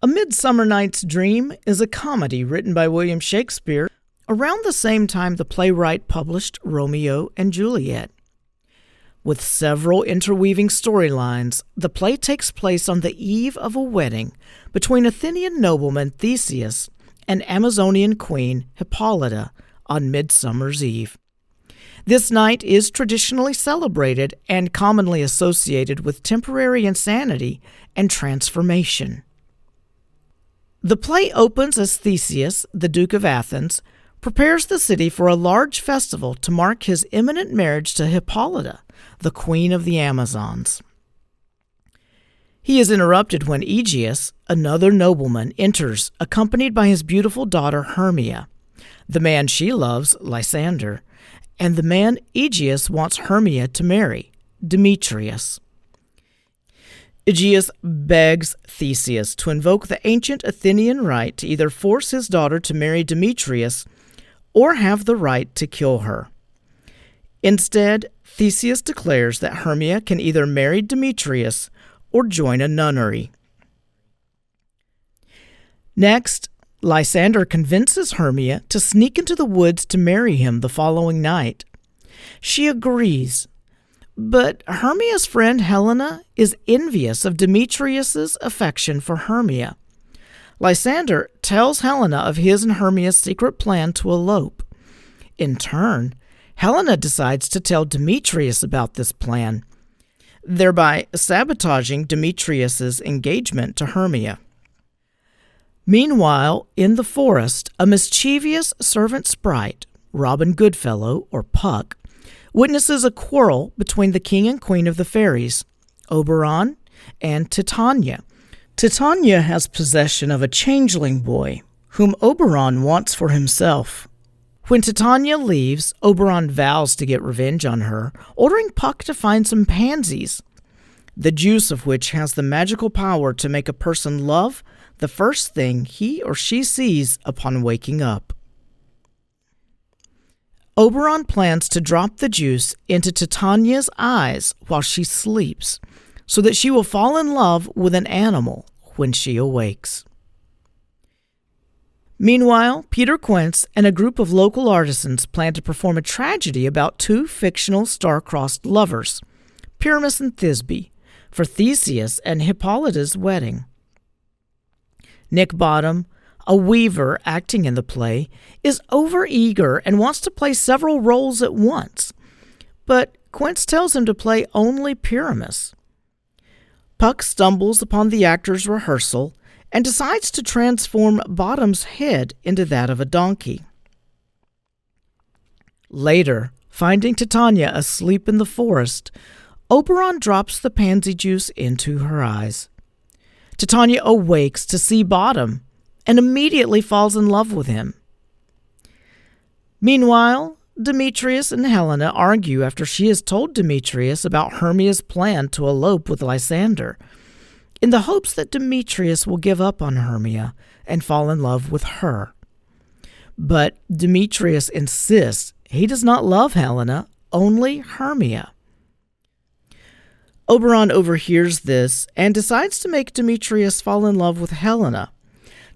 A Midsummer Night's Dream is a comedy written by William Shakespeare around the same time the playwright published Romeo and Juliet. With several interweaving storylines, the play takes place on the eve of a wedding between Athenian nobleman Theseus and Amazonian queen Hippolyta on Midsummer's Eve. This night is traditionally celebrated and commonly associated with temporary insanity and transformation. The play opens as Theseus, the Duke of Athens, prepares the city for a large festival to mark his imminent marriage to Hippolyta, the queen of the Amazons. He is interrupted when Egeus, another nobleman, enters, accompanied by his beautiful daughter Hermia, the man she loves, Lysander, and the man Egeus wants Hermia to marry, Demetrius. Egeus begs Theseus to invoke the ancient Athenian right to either force his daughter to marry Demetrius or have the right to kill her. Instead, Theseus declares that Hermia can either marry Demetrius or join a nunnery. Next, Lysander convinces Hermia to sneak into the woods to marry him the following night. She agrees, but Hermia's friend Helena is envious of Demetrius's affection for Hermia. Lysander tells Helena of his and Hermia's secret plan to elope. In turn, Helena decides to tell Demetrius about this plan, thereby sabotaging Demetrius's engagement to Hermia. Meanwhile, in the forest, a mischievous servant sprite, Robin Goodfellow, or Puck, witnesses a quarrel between the king and queen of the fairies, Oberon and Titania. Titania has possession of a changeling boy, whom Oberon wants for himself. When Titania leaves, Oberon vows to get revenge on her, ordering Puck to find some pansies, the juice of which has the magical power to make a person love the first thing he or she sees upon waking up. Oberon plans to drop the juice into Titania's eyes while she sleeps, so that she will fall in love with an animal when she awakes. Meanwhile, Peter Quince and a group of local artisans plan to perform a tragedy about two fictional star-crossed lovers, Pyramus and Thisbe, for Theseus and Hippolyta's wedding. Nick Bottom, a weaver acting in the play, is overeager and wants to play several roles at once, but Quince tells him to play only Pyramus. Puck stumbles upon the actor's rehearsal and decides to transform Bottom's head into that of a donkey. Later, finding Titania asleep in the forest, Oberon drops the pansy juice into her eyes. Titania awakes to see Bottom and immediately falls in love with him. Meanwhile, Demetrius and Helena argue after she has told Demetrius about Hermia's plan to elope with Lysander, in the hopes that Demetrius will give up on Hermia and fall in love with her. But Demetrius insists he does not love Helena, only Hermia. Oberon overhears this and decides to make Demetrius fall in love with Helena,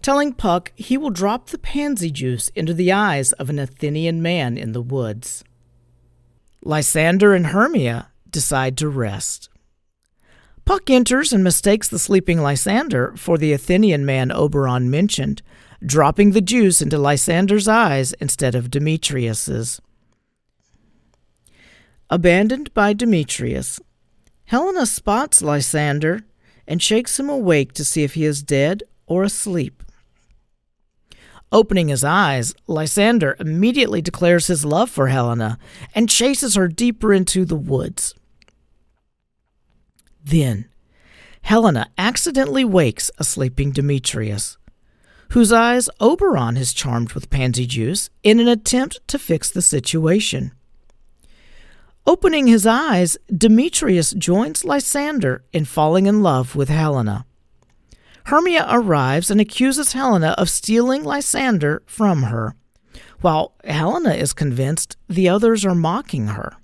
telling Puck he will drop the pansy juice into the eyes of an Athenian man in the woods. Lysander and Hermia decide to rest. Puck enters and mistakes the sleeping Lysander for the Athenian man Oberon mentioned, dropping the juice into Lysander's eyes instead of Demetrius's. Abandoned by Demetrius, Helena spots Lysander and shakes him awake to see if he is dead or asleep. Opening his eyes, Lysander immediately declares his love for Helena and chases her deeper into the woods. Then, Helena accidentally wakes a sleeping Demetrius, whose eyes Oberon has charmed with pansy juice in an attempt to fix the situation. Opening his eyes, Demetrius joins Lysander in falling in love with Helena. Hermia arrives and accuses Helena of stealing Lysander from her, while Helena is convinced the others are mocking her.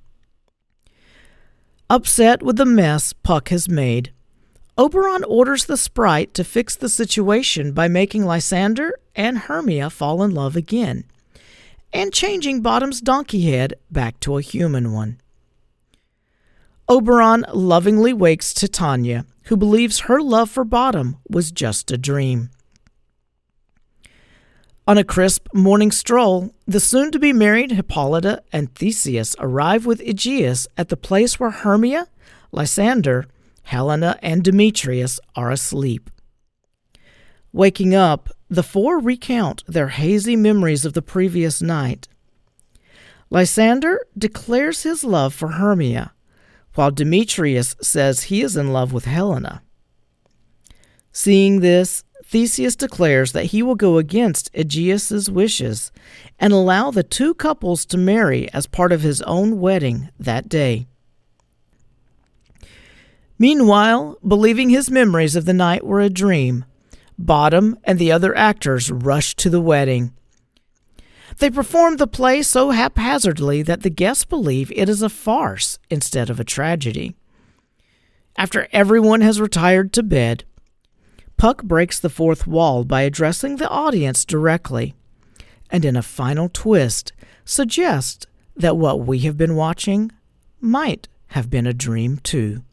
Upset with the mess Puck has made, Oberon orders the sprite to fix the situation by making Lysander and Hermia fall in love again, and changing Bottom's donkey head back to a human one. Oberon lovingly wakes Titania, who believes her love for Bottom was just a dream. On a crisp morning stroll, the soon-to-be-married Hippolyta and Theseus arrive with Egeus at the place where Hermia, Lysander, Helena, and Demetrius are asleep. Waking up, the four recount their hazy memories of the previous night. Lysander declares his love for Hermia, while Demetrius says he is in love with Helena. Seeing this, Theseus declares that he will go against Egeus's wishes and allow the two couples to marry as part of his own wedding that day. Meanwhile, believing his memories of the night were a dream, Bottom and the other actors rushed to the wedding. They performed the play so haphazardly that the guests believe it is a farce instead of a tragedy. After everyone has retired to bed, Puck breaks the fourth wall by addressing the audience directly, and in a final twist, suggests that what we have been watching might have been a dream too.